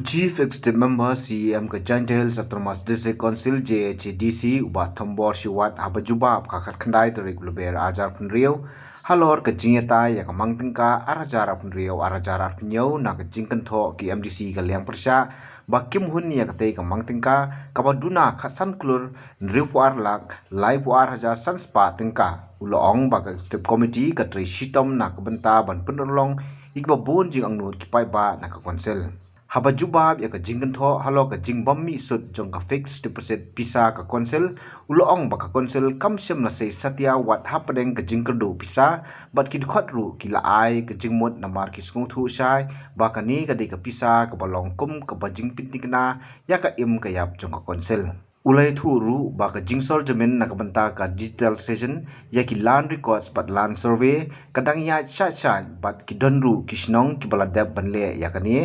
Chief Executive Member CEM ke Giant Hills Autonomous District Council JHDC ubat thambor siwat habajubab kakhat khandai tarik luber ajar punriau halor ke jingeta ya kamang tingka arajar punriau arajar punyau na ke jingkan tho ki MDC ke liang persya bakim hun ya kate kamang tingka kabaduna khasan klur nripuar lak lai puar hajar sanspa tingka uloong bak komiti ke tri shitom na ke benta ban penolong ikbabun jing angnut ki pai ba na ke council habajubab ya ka jingkan tho halo ka jingbam mi sut jong ka fix deposit pisa ka konsel uloong ba ka konsel kamsem la sei satya wat hapadeng ka jingkerdo pisa bat ki khot ru ki la ai ka jingmot namar ki skung thu sai ba ka ni ka de ka pisa ka balong kum ka bajing pintikna ya ka im ka yap jong ka konsel ulai thu ru ba ka jingsol jamin na ka banta ka digital session ya ki land records bat land survey kadang ya cha cha bat ki donru ki snong ki bala deb banle ya ka ni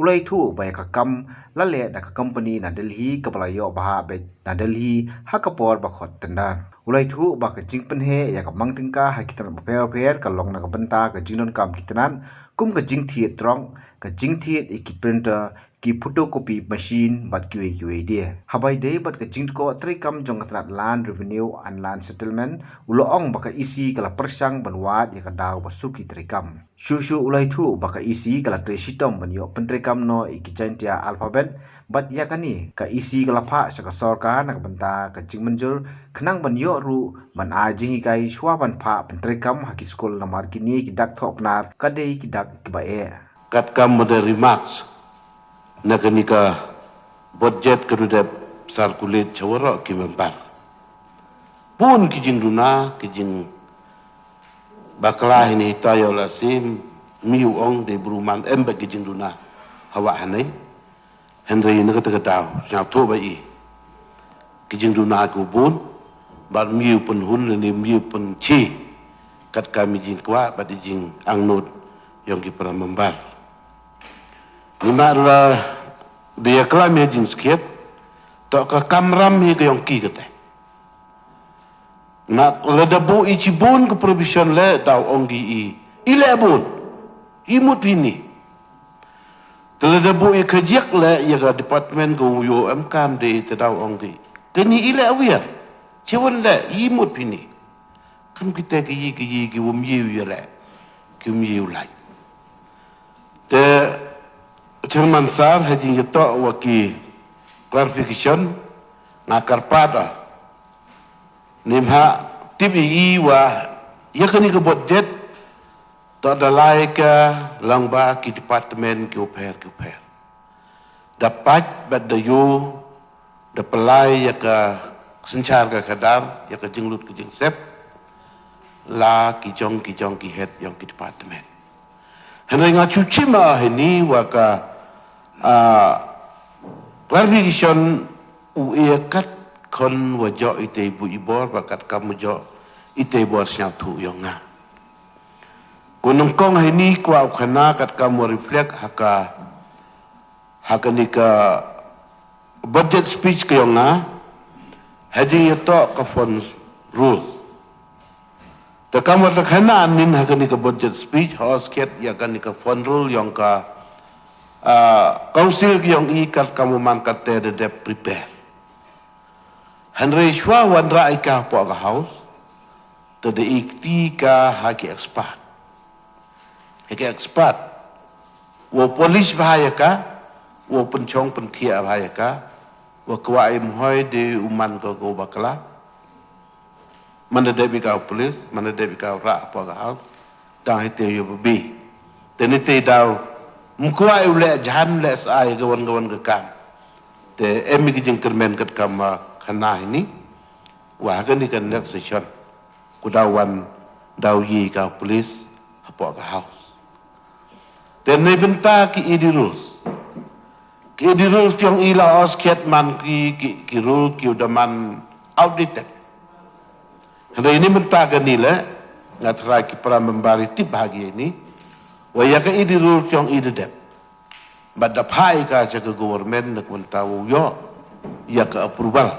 ulai thu ba ya ka kam lale da ka company na Delhi ka bala yo ba be na Delhi ha ka por ba khot tandar ulai thu ba ka jingpen he ya ka mangtingka ha kitan ba per ka long na ka banta ka jingnon kam kitanan kum ka jingthi trong ka jingthi ki printer ki photocopy machine bat QA dia habai dei bat ka jingko trikam jong katrat land revenue and land settlement uloong baka isi kala persang banwat ya ka daw basuki trikam shushu ulai thu baka isi kala trisitom banyo pentrikam no ikijantia alphabet bat ya kani ka isi kala pha sa ka sorka na banta ka jingmanjur khnang banyo ru man a jingi kai shwa ban pha pentrikam haki school na markini ki dak thok nar ka dei ki dak ki ba e kat kam model remarks nakanika budget kedudap sarkulit cawara ki membar pun kijing duna kijing baklah ini tayo la sim miu ong de bruman embe kijing duna hawa hanai henry nak taw syap tho bai kijing duna ku bun bar miu pun hun ni miu pun chi kat kami jing kwa bat jing angnut yang ki para membar Nima dia kelam ya jing sikit, tak ke kamram hi ke yang ki kata. Nak ledabu ici bun ke provision le daw onggi ile bun, imut pini. Ledabu i kejek le ya ke department go yo MKM de te daw onggi. Kini ile awir, cewon le imut pini. Kan kita ki wum yiu ya le, ki wum yiu lai. Te Chairman Sar hajing yato waki clarification ngakar pada nimha TBI wa yakani ke budget to dalai ke langba ki department ki uper dapat badayu da pelai ya ke sencar ke kadar ya ke jinglut ke jingsep la ki jong ki head yang ki department henry ngacuci ma ini waka clarification uiakat kon wajo ite ibu ibor bakat kamu jo ite ibor siap tu yang nga kunung kong ini kwa ukana kat kamu reflect haka nika budget speech ke yang nga hajing yato ka funds rules ta kamu takana nin haka nika budget speech hosket ya kan nika fund rule yang ka council yang ikat kamu mangkat de prepare Henry Shwa wandra ika po ka house tede ikti ka haki expert wo polis bahaya ka wo pencong pentia bahaya ka wo kwaim hoy de uman ko go bakla mana de bika polis mana de bika ra po ka house dah hite yo bi tenite daw mukwa ule jahan le sai gawan ke kam te emi ki jeng kermen kat kam khana ini wa ga ni kan next session kudawan daw yi ka police apo ka house te ne benta ki idi rules yang ila osket man ki rule ki udaman outdated handa ini benta ga ni le ngatra ki para membari tip bahagia ini waya ka idi rule yang idi dep bada pai ka jaga government nak tahu yo ya ka approval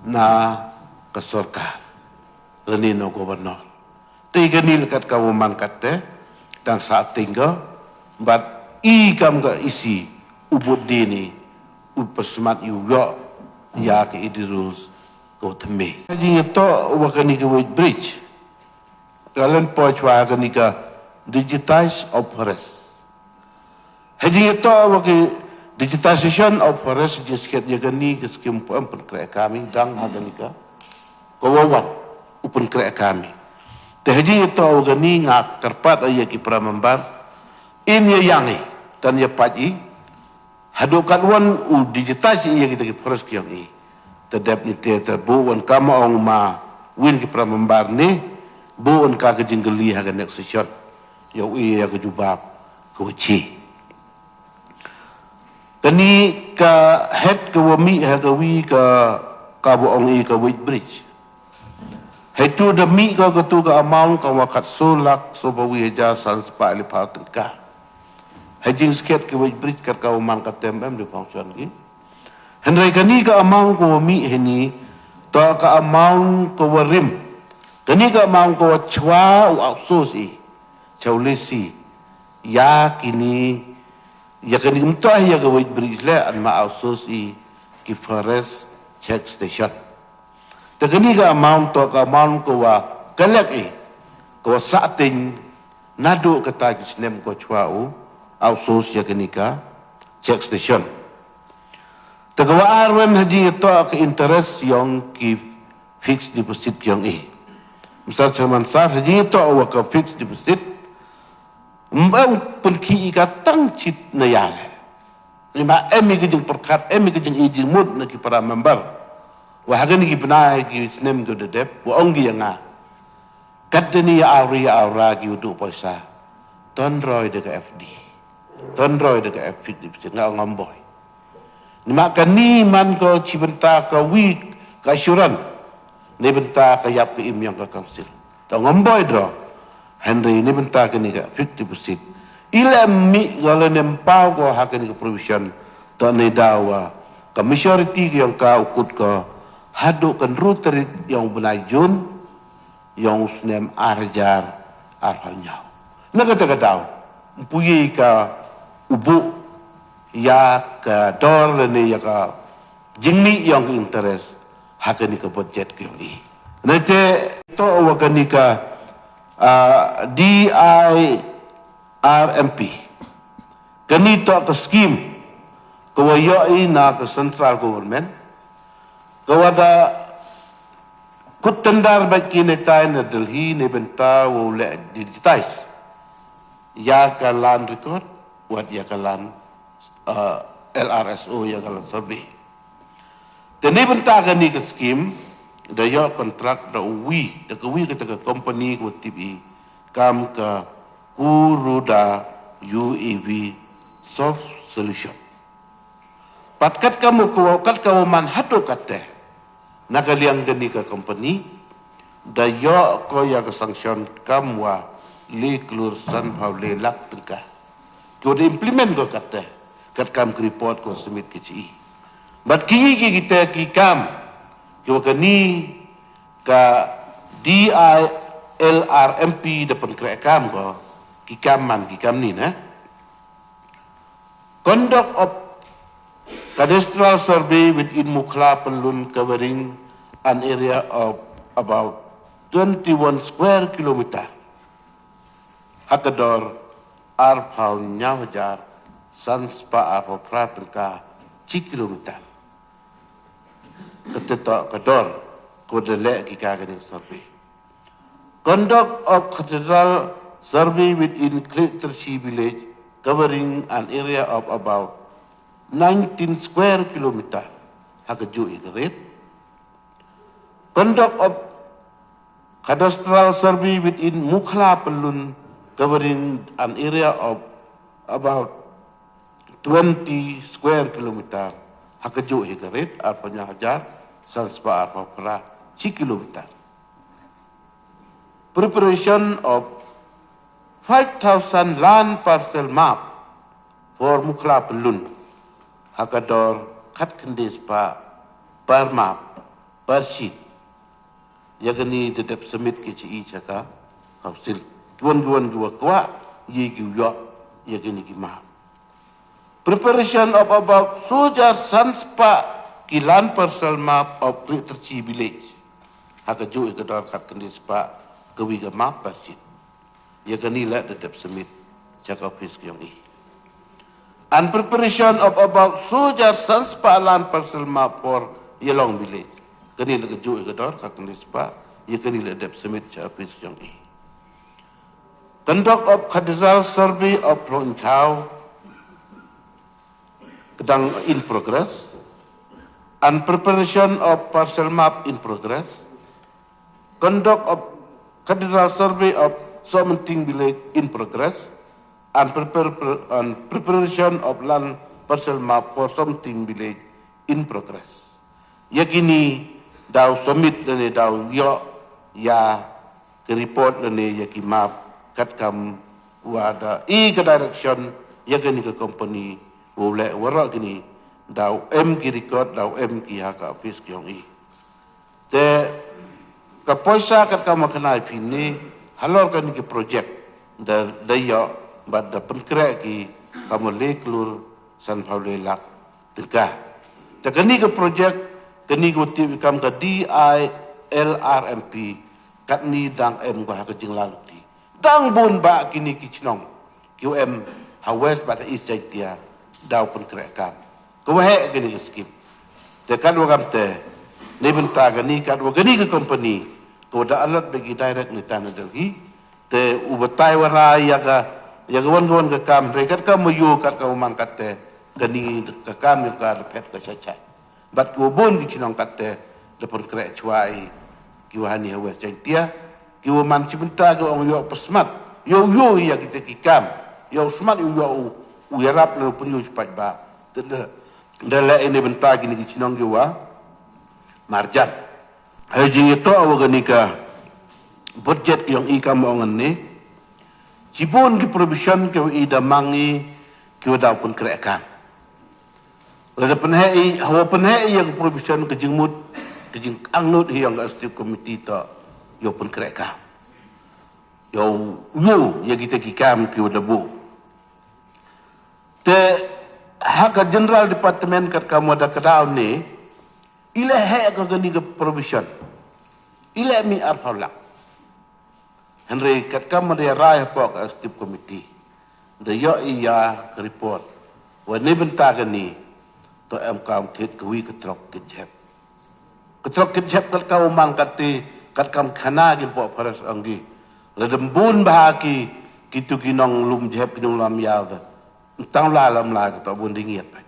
na ka sarkar reni no gobernur tiga nil kat ka man kat te dan saat tinggal bat i kam ga isi ubud dini upasmat yuga ya ke idi rules ko thme haji to wakani ke wait bridge kalen pochwa kani ka digitize of forest haji to waki digitization of forest jisket yagani ke skim pam kre kami dang hagani ka ko wawan upun kre kami te haji to wagani ngak terpat ayaki pramambar in ya yangi tan ya paji hadukan wan u digitasi iya kita ki forest kiang i tadap ni teater buwan kama ong ma win ki pramambar ni buwan ka ke jinggeli haga next shot ya i ya ke jubab ke uci tani ka head ke wami haga wi ka bu ong i ka wait bridge hetu demi ka tu ka amount ka wakat solak so bawi haja sans pa li pauten ka hajing sket ke wait bridge kat kau mang kat temem di function ki henry kani ka amount ko mi heni to ka amount ko warim kani ka amount ko chwa u outsource chaulisi ya kini ya kani mtah ya ke wait bridge le an ma outsource ki forest check station te kani ka amount to ka amount ko wa kalek ko sating nadu kata kisnem ko chwa u outsource ya kenika check station tagawa arwen haji ito ke interest yang ki fixed deposit yang misal chairman sar haji ito wa ka fixed deposit mbang pun ki ka tang chit na yale lima emi ke jeng perkat emi ke jeng ijing mud na ki para member wa hagani ki benai ki snem go de dep wa ongi nga kadeni ya aura ki udu poisa ton roy de ka fd Tonroy dekat efik di pecah ngamboy. Ni makan ni man ko cibenta ka week ka syuran. Ni benta ka yap ke im yang ka council. Ta ngamboy dro. Henry ni benta ka ni ka 50%. Ila mi gala nempau ko hakan ni ka provision ta ni dawa. Ka majority yang ka ukut ka hadu kan ruteri yang benai jun yang usnem arjar arhanyau. Na kata daw. Puyi ka ubu ya ke dor ni ya ke jingni yang interest hakani ke budget ke ni nanti to wakani ka DIRMP kani to ke scheme ke wayoi na ke central government ke wada kutendar bagi netai na Delhi ne benta wole digitize ya ke land record buat ya kalan LRSO ya kalan survey. Dan ini bentar ni ke skim, daya kontrak da uwi, da kewi kita ke company ke TV, kam ke Kuruda UAV Soft Solution. Patkat kamu man hatu kate, nakaliang gani ke company, daya ko ya ke sanction kamwa li klur san pavle lak tengkah. Kau implement kau kata, kat kam report kau submit ke CI. But kini kita kam, kau kini ka DILRMP depan kerek kam kau, kikam ni na. Conduct of cadastral survey within Mukla Pelun covering an area of about 21 square kilometer. Hakador arpau nyawajar sanspa arpau pratengka 1 kilometer ketetok kedor kodelek kikagani survey conduct of cathedral survey within Kliptershi village covering an area of about 19 square kilometer hakaju igarit conduct of cadastral survey within Mukla Pelun covering an area of about 20 square kilometer. Hakaju hikarit apanya hajar sanspa apa pera 1 kilometer. Preparation of 5,000 land parcel map for Mukla Pelun. Hakador kat kendis pa per map per sheet. Yagani tetap submit ke CI caka council. Guan dua kuat ye kiu yo ye kini ki ma preparation of about sujar sanspa kilan parcel map of Literacy Village. Haka ju ikadar kat kendis pa kewi ke map pasit. Ya kanila tetap semit cak office yang i. And preparation of about sujar sanspa lan parcel map for Yelong Village. Kanila ke ju ikadar kat kendis pa ya kanila tetap semit cak office yang i. Conduct of Cathedral Survey of Lonkau kedang in progress, and preparation of parcel map in progress. Conduct of Cathedral Survey of Somenting Village in progress, and preparation of land parcel map for Somenting Village in progress. Yakini daw submit na daw yo ya ke report na yaki map kat kam wada ke direction yakini ke company boleh warak kini daw ki record daw ki haka office kyong i te ka poisa kat kam kenai pini halor kan ki project da yo bad da penkre ki kamu leklur san paule lak terka te kini ke project kini ko ti kam ka DILRMP kat ni dang ko haka jing lalu dang bun ba kini kichnong QM hawes ba ta isai tia daw pun kerekam ko he kini skip te kan wagam te ne benta gani kan wagani ke company ko da alat bagi direct ni tanah Delhi te ubatai wara ya wan ke kam rekat kam yu kat ka umang kat te gani ke kam yu ka pet ka chachai bat ko bun kichnong kat te de pun kerek chuai ki wahani hawes jai tia kiwa man cipenta ke orang yo pesmat yo ya kita kikam yo smart yo uyarap le punyu cepat ba dala ini benta kini kicinong jiwa marjan hajing itu awaga budget yang ikam ongan ni cipon ki provision ke ida mangi kiwa da pun kereka lada penhei hawa penhei yang provision ke jingmut ke jing angnut yang astif komiti to yo pun kereka yo ya kita kikam ki debu te hak general department kat kamu ada kedau ni ila he ka gani ke provision ila mi arhalak Henry kat kamu dia rai pok astif committee de yo iya report wa ni benta gani to am kam thit kwi ketrok kejep kat kau mang kat kam khana gi po paras anggi ledembun bahaki kitu kinong lum jep kinong lam yaw ta tang la lam la ka bun dingiet pa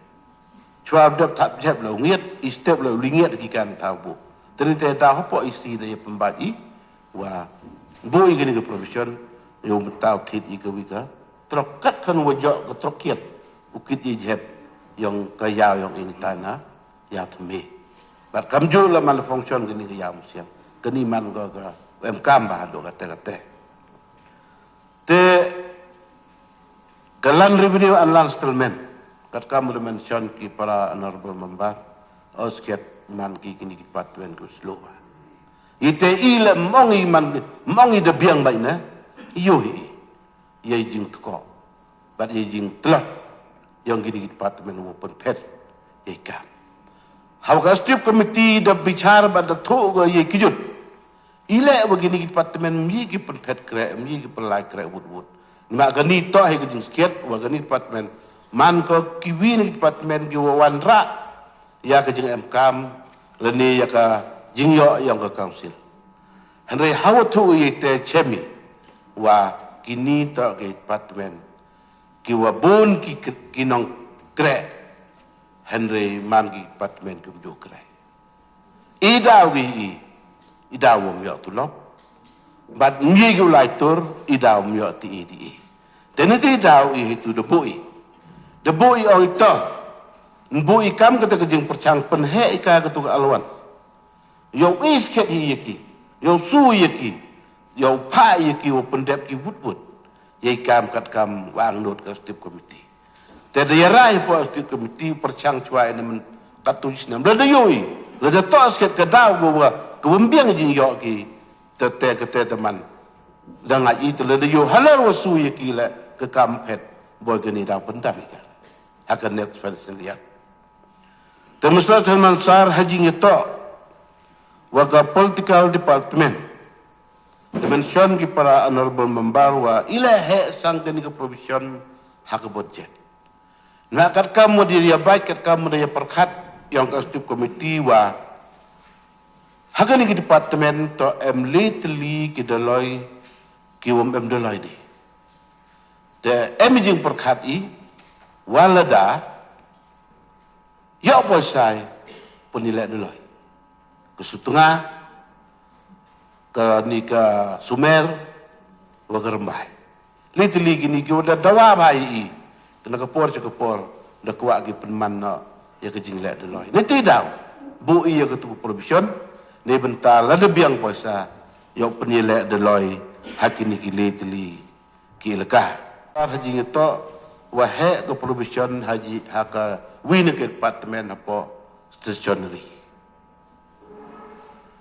chwa dap tap jep lo ngiet istep lo lingiet ki kan tabu teni te ta hopo isi de pembaji wa boy gini ke provision yo mentau kit i ke wika trokat kan wajo ke trokiet ukit i jep yang ka yaw yang ini tanah ya teme bat kam ju la mal function gini ke yaw siang keni man go ka kam ba do kate te galan revenue and land settlement kat kam le mention ki para honorable member osket man ki kini department ko slow ite ile mongi de biang ba ina yo ye jing ko bat ye jing tla yang kini department open pet ye ka how ka stip committee da bichar ba da tho go ye kijut ile begini department mi ki pen pet kre mi ki pelai kre wud ma gani to he ki sket wa gani department man ko ki wini department ki wan ra ya ke jing mkam leni ya ka jing yo yang ke council henry how to yete chemi wa kini to ke department ki wa bon ki nong kre henry man ki department ki jo kre idaw mo yo tulo but ngi gu lai tur idaw mo yo ti edi teniti idaw itu de boi o ito boi kam kata kejing percang penhe ika katu alwan yo isket yiki yo su yiki yo pa yiki o pendep ki wut ye kam kat kam wang not ka stip committee te de yarai po stip committee percang chwa ene katu sinam de yoi le de to sket ka daw go kebumbiang jing yo ki te teman dengan itu le yo halar wasu ye ki le ke kampet boy geni da pendam ka akan next financial year. Demonstrasi Mansar haji ngeto waga political department dimension ki para honorable member wa ila he sang kini ke provision hak budget. Nak kat kamu dia baik kat kamu dia perkat yang ke komiti wa hak ni ke department to lately ki daloi ki wam daloi di. The imaging perkat i walada ya posai penilai daloi. Ke Sutengah, ke Nika Sumer, wa ke Rembai. Litili gini ki udah dawa bai i. Kena kepor cekepor, dah kuat ki penman no ya ke jinglek deloi. Ni tidak. Bu i ya ke tu provision, ni bentar lada biang puasa ya penilai deloi hakini ki litili ki lekah. Haji ngeto wa he ke provision haji haka win ke department apa stationery.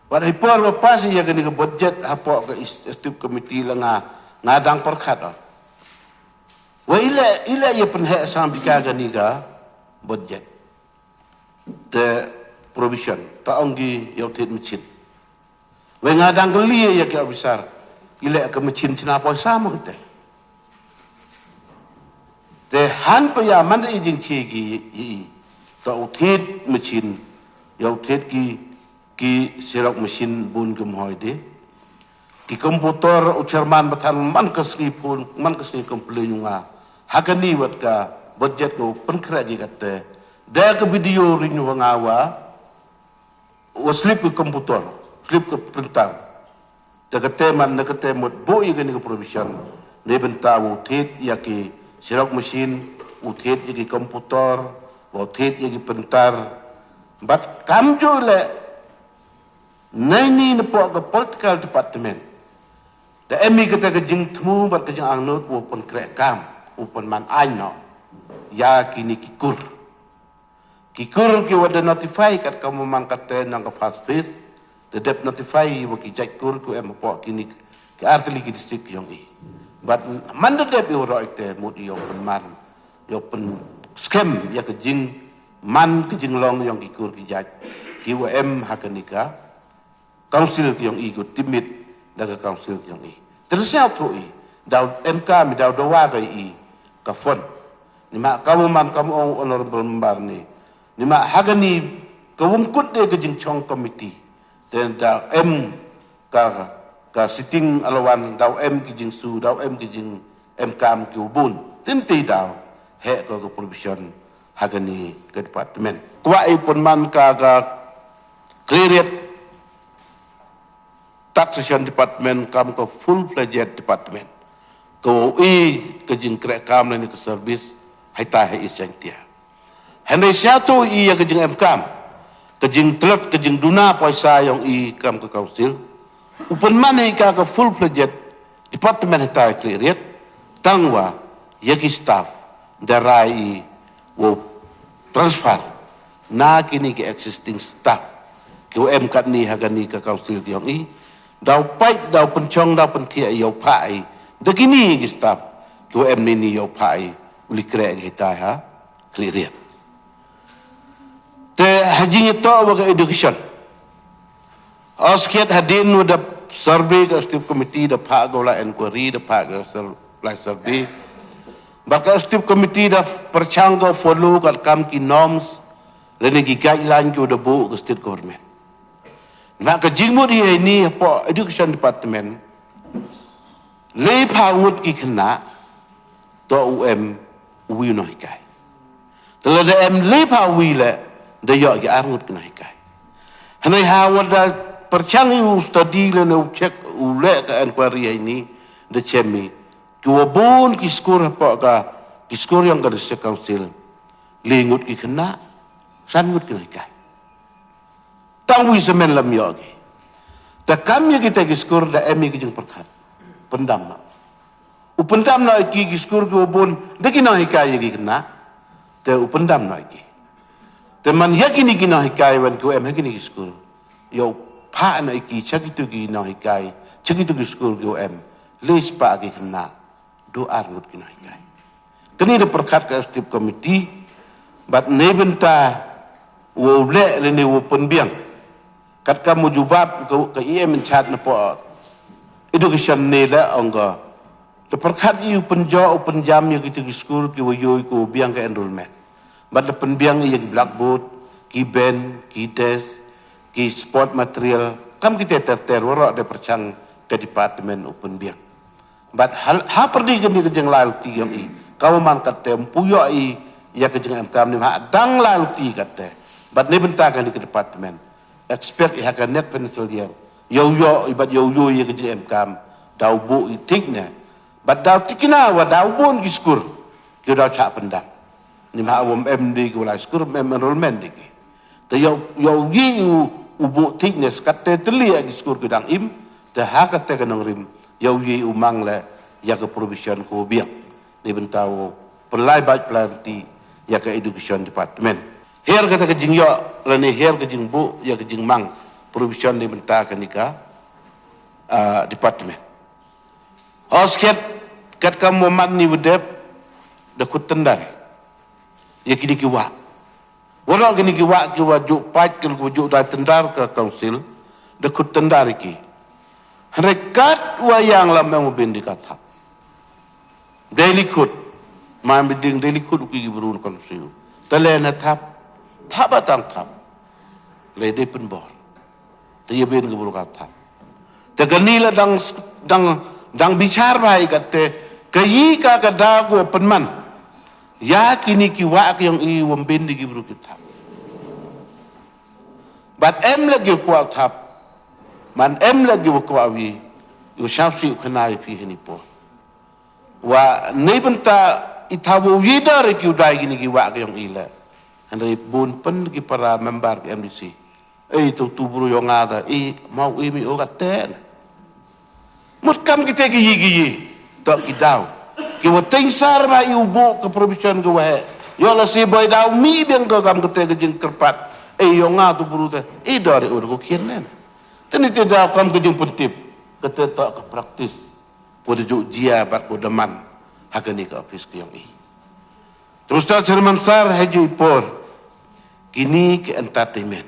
Pada ipar lepas ia kena ke budget apa ke stip komiti lenga ngadang perkat. Wa ila ia penhek sambika gani ga budget. The provision ta onggi ya tit mesin. Wa ngadang geli ia ke besar. Ila ke mesin cina apa sama kita. The han pa ya man ijing cigi ta utit mesin ya utit ki serok mesin bun gemhoi de ki komputer ucerman batan man kesri pun man kesri komplenya hakani wat ka budget ko penkraji kate da ke video rinyu ngawa slip ke komputer slip ke printer da kate man da kate mot boi gani ke provision ne benta utit ya ki serok mesin utit ya ki komputer utit ya ki printer bat kamjo le Nani nepok ke political department. Da emi kita ke jing temu bat ke jing angnut upon krek kam upon man aino. Ya kini kikur. Kikur ki wada notify kat kamu man kate nang ke fast pace. Da dep notify wa ki jakur ku em pok kini ke artili ki district yong i. Bat man da dep yo roi te mut yo pen man. Yo pen scam ya ke jing man ke jing long yong kikur ki jaj. Ki wa em hakanika council yang ikut timit daga council yang i tersiap tu i daud MK mi daud doa ga i kafon ni mak kamu man kamu honorable member ni mak hagani kawungkut de ke jingchong committee dan da ka sitting alawan daw ki jingsu daw ki jing MK ki ubun tinti daw he ko provision hagani ke department kwa i pun man ka clear taxation department kam ke full fledged department ko i ke jing krek kam ni ke service haita he isentia henai satu i ya ke jing mkam ke jing telot ke jing duna paisa yang i kam ke council upun mana ka ke full fledged department haita clear tangwa ya ki staff darai wo transfer na kini ke existing staff ke mkat ni hagani ke council yang i daw pai daw pencong daw pentia yo pai degini gistap ko em ni yo pai uli krek kita ha clear te haji to baga education osket hadin udah survey ke stip committee da pa gola inquiry da pa ke survey baka stip committee da perchangga follow kat kam ki norms lene ki guideline ki udah bu ke state government. Nak kejingmu dia ini apa education department lepa ngut ki kena to wi no hikai. Tela da lepa wi le da yo ki arngut kena hikai. Hanai hawada perchangi study le no check ule ka inquiry ini da chemi ki wabun ki skor apa ka ki skor yang kada se council lengut ki kena sangut kena hikai. Tahu semen lam yogi. Tak kami kita kiskur da emi kijeng perkat. Pendam na. Upendam na iki kiskur ke ubun. Deki na hikai yagi kena. Te upendam na iki. Te man yagi ni gina hikai wan ke em yagi ni kiskur. Yo pa na iki chagitu gina hikai. Chagitu kiskur ke em. Leis pa agi kena. Do arngut gina hikai. Kini da perkat ke stip komiti. But nebenta wo le le ni wo penbiang. Kat kamu jubab ke ia menchat na po education ni la angga. The perkat iu penjo penjam yang kita school ki wo yo ko biang ke enrollment. But the penbiang yang blackboard, ki band, ki test, ki sport material, kam kita ter warok de percang ke departemen open biang. But ha perdi ke jeng lalu ti yang i. Kau man kate puyo i ya ke jeng MKM ni ha dang lalu ti kate. But ni bentakan di ke departemen. Expect i akan net financial year. Yo ibat yo ya ke jeng MKM. Dau bu i tiknya. But dau tikina wa dau bun ki skur. Ki dau cak pendam. Ni ma awam MD ki wala skur enrollment di ki. Te yo gi ubu tiknya kate telia ki skur ki dang im. Te ha kate kanang rim. Yo gi umang le ya ke provision ko biang. Ni bentau pelai baik pelanti ya ke education department. Her kata ke jing yo lani her ke jing bu ya ke jing mang provision ni benta ke nika department. Osket kat kamu mat ni wedep de kutendar. Ya kini ki wa. Walau kini ki wa juk pat ke juk da tendar ke council de kutendar ki. Rekat wayang lam yang mubin dikata. Daily kut. Maam biding daily kut uki gibrun konsiu. Talena tap. Tap batang tap. Lede pun bor. Dia bin gibru kata. Teganila dang bicar bahai kate. Kayi ka kadago penman. Ya kini kiwa yang i wambin di gibru kita. But em lagi kuat tap. Man em lagi wakwa wi yo syafsi ukhnai fi hini po wa nebenta itawo yida re ki udai gini ki wa yang ila handai bun pen ki para member ki MDC tu buru yo ngada mau mi o gaten mut kam ki te gi to ki daw ki wa ting sar ba iubu ke provision ke wa yo la si boy daw mi biang ke kam ke te jing kerpat yo ngadu buru te dore o ko kien nen. Tani tidak kam kejung pentip kata tak ke praktis pada juk jia bat pada man hakani ke office ke yang i terus tak cerman sar haju ipor kini ke entertainment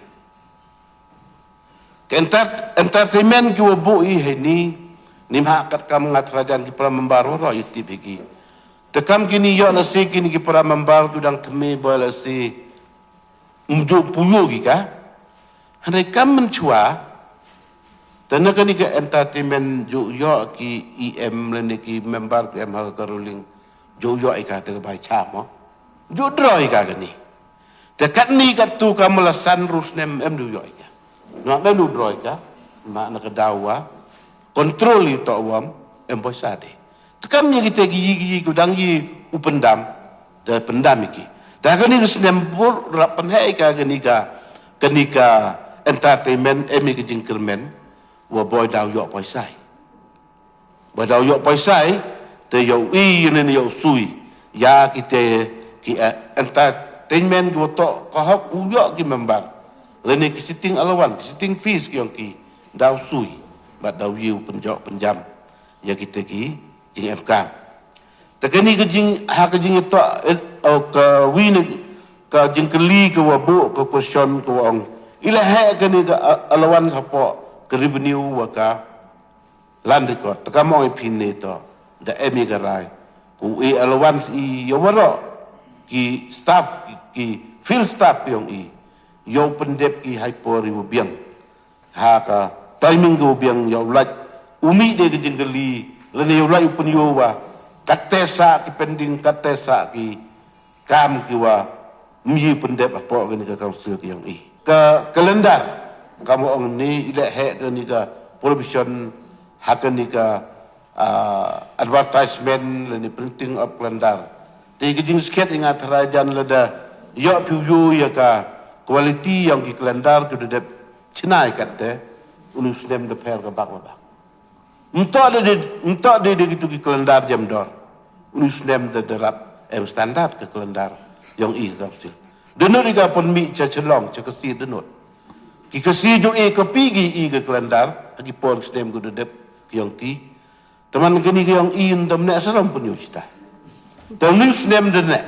ki wabu i heni nimha kat kam ngat rajan ki para membaru ro yutip iki tekam kini yo nasi kini ki para membar kudang temi bola si mjuk puyu ki ka handai kam mencua Tana kani ke entertainment jo yo ki EM lene ki member ki MH Karuling jo yo ika te bai chamo jo dro ika kani te kat ni kat tu kamalasan rus nem em du yo ika no em du dro ika ma na ka dawa kontrol itu awam em boisade te kam ni kita gi gudang gi upendam te pendam iki ta kani rus nem bur rapan he ika kani ka entertainment em ki jingkermen wa boy daw yo paisai boy daw yo paisai te yo i ne yo sui ya kita ki entertainment go to ko hok u yo ki member lene ki sitting alawan sitting fees ki ki daw sui ba daw yu penjam ya kita ki jing MK te kini ke jing ha ke jing to ka wi ne ka jing keli ke wa bu ke question ko ong ila ha ke ni alawan sapo ke revenue waka land record takamo ipine to da emigarai ku allowance i yowaro ki staff ki field staff yang i yo pendep ki hypori biang ha ka timing go biang yo lat umi de ke jengeli lene yo lai punyo wa katesa ki pending katesa ki kam ki wa mi pendep apa gani ka council ki yang i ke kalendar kamu orang ni ilek hek ke ni ke provision hak ni ke advertisement ni printing of kalendar ti kijing sket ingat rajan leda yo piu ya ka quality yang ki kalendar tu de chinai kat te ulus dem de per ke bak bak entok de gitu ki kalendar jam dor ulus dem de derap standard ke kalendar yang i kapsil denut ika pun mi chelong cekesi denut ki kasi jo ke pigi ke kalendar agi pon stem go dep kyong ki teman gini kyong in tam ne salam pun yusta tam news nem de ne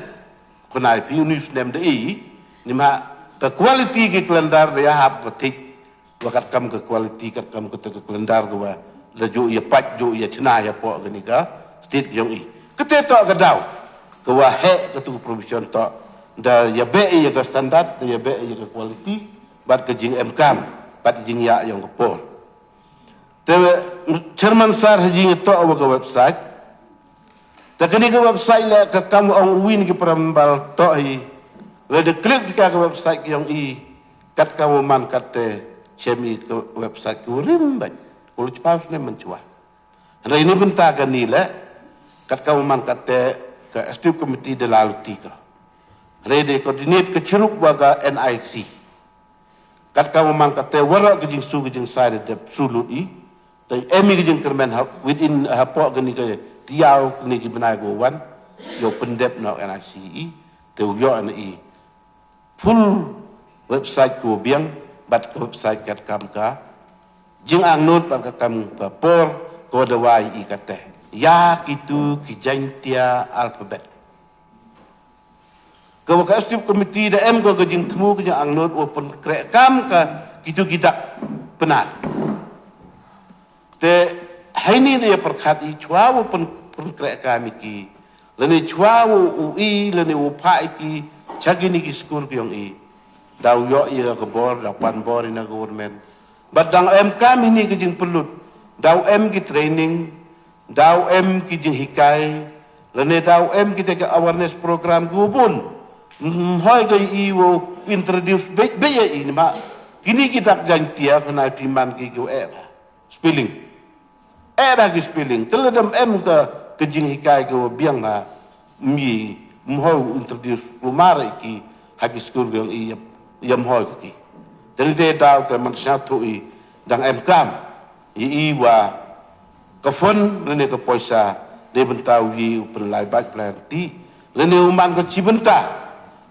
konai pi news nem de ni ma ke quality ke kalendar dia hap ko tik wakat kam ke quality kat kam ke kalendar ko wa la ju ya pat ju ya chna ya po ke ni ka state yong ke te to ke dau ke wa he ke tu provision to da ya be ya ke standard da ya be ya ke quality bat ke jing mkam bat jing ya yang ke por te chairman sar haji to wa ke website ta ke ni ke website la ke kam ong win ke perambal to le de klik ke website yang kat kamu man kat chemi ke website ku rim ba ko lu paus ne mencua ada ini benta kan ni la kat kamu man kat ke STU committee de lalu tika ada de coordinate ke ceruk baga NIC kat kamu man kat wara ke jing su ke jing side de sului tai emi ke jing kermen within hapo ke ni ke tiau ni ke benai go wan yo pendep no NIC te yo ni full website ko biang bat ko website kat kam ka jing angnut pat ka kam ka por ko de wai ikate ya kitu ki jantia alphabet ko ka stip committee de em ko jing temu ko jing angnut open krek kam ka kitu kidak penat te haini dia perkhat i chwa open krek kam ki lene chwa ui lene upa ki chagini ki school kyong daw yo iya ke bor daw pan bor ina government badang MK ini ke jing pelut daw M ki training daw M ki jing hikai lene daw M ki take awareness program gubun hoy ke iwo introduce be ya ini ma kini kita jantia kena timan ki go spelling era ki spelling teledam M ke jing hikai go biang ha mi mohau introduce lumare ki hagi school yang yam hoi ki dan dia daw te man satu dang mkam wa ka fon ne ka poisa de bentau yi pen lai bak plan ti lene uman ko cibenta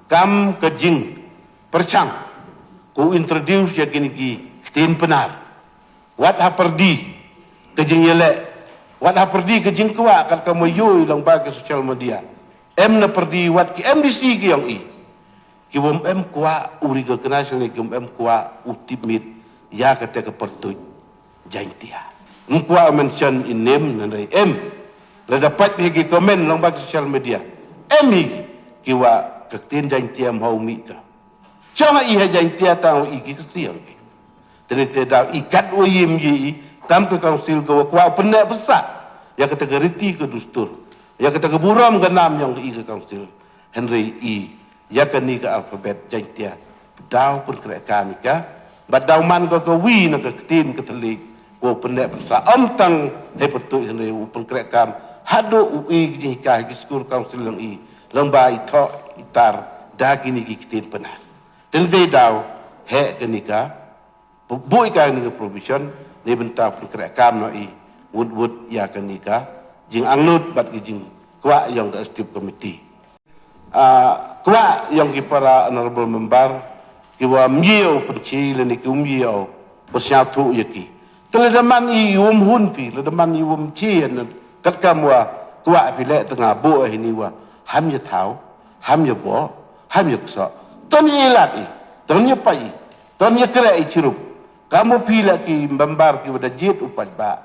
kam ka jing percang ko introduce ya kini ki tin penar wat ha perdi ke jing yele wat ha perdi ke jing kwa kan ka mo yo lang ba ke social media em na perdi wat ki MDC ki yang ki bom em kwa uri ke kenal ni ki bom em kwa ultimate ya kata ke pertu jantia kwa mention in name nanai em la dapat ki komen lang ba social media em ki wa ke tin jantia mau mi ka changa i ha jantia tang i ki siang ki tene da ikat o yim yi tam ke council ke kwa penne besar ya kata ke riti ke dustur ya kata ke buram ke nam yang ke council Henry ya kan ni ke alfabet jantia daw pun kre kami ka badaw man ko wi na ke tin ke telik ko pendek sa tang he petu Henry pun kre kam hado ui ji ka ki school council lang lamba ito itar dagi ni ki tin pena ten daw he ke ni ka boy ka ni ke provision ni benta pun kre kam no wood ya kan ni ka jing angnut bat ki jing kwa yang ke stip committee kwa yang ki para honorable member ki wa mieo penci le ni ki mieo bersatu yaki teledaman i hun pi teledaman i chi kat kamwa kwa pi le tengah bo ini wa ham ya thau ham ya bo ham ya so ton ye lat ton ye pai ton ye kre i chirup kamu pi le ki member ki wada jet upat ba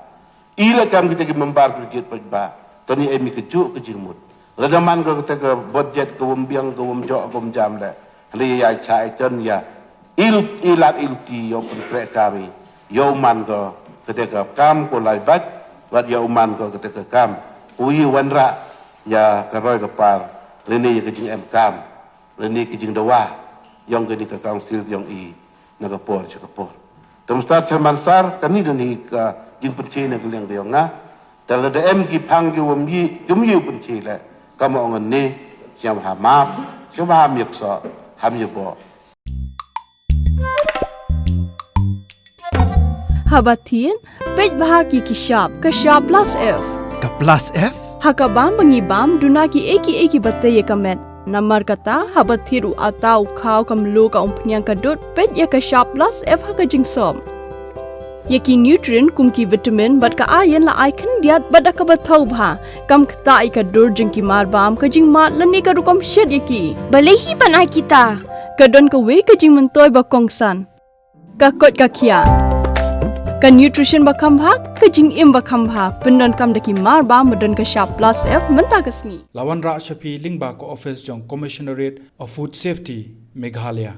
ila kam kita ki member ki jet upat ba ton ye emi ke ju ke jingmut ledaman ko kita ke budget ko biang ko jo ko jam le hli ya chai chen ya ilat ilti yo pun kami yo man ko kita ke kam ko lai bat wat yo man ko kita ke kam ui wanra ya ka roi ka par rene ke jing em kam rene ke jing dawa yang ke ni ka council yang na ka por cha ka por temstar chairman sar kani ni ka jing penci na ke leng de nga dal de em ki phang ki wom yi yum yu penci le kamu orang ni siapa hamam siapa ham yaksa ham yabo Habatin pej bahagi kishab kashab plus F ka plus F hakabam bangibam dunaki eki batte yekamet namar kata habathiru atau khau kamlu ka umpnyang kadut pej ya kashab plus F hakajingsom Yaki nutrient kumki vitamin bat ka ayan la icon diat bat ka bathau bha kam khta ika dur jingki mar bam ka jing mat lani ka rukom shed yaki Balehi banai kita. ka don ka we ka jing mentoy ba kongsan ka kot ka khia ka nutrition ba kham bha ka jing im ba kham bha pendon kam daki mar bam modon ka sharp plus f menta kasni Lawan Ra Shafi Lingba ko office jong Commissionerate of Food Safety Meghalaya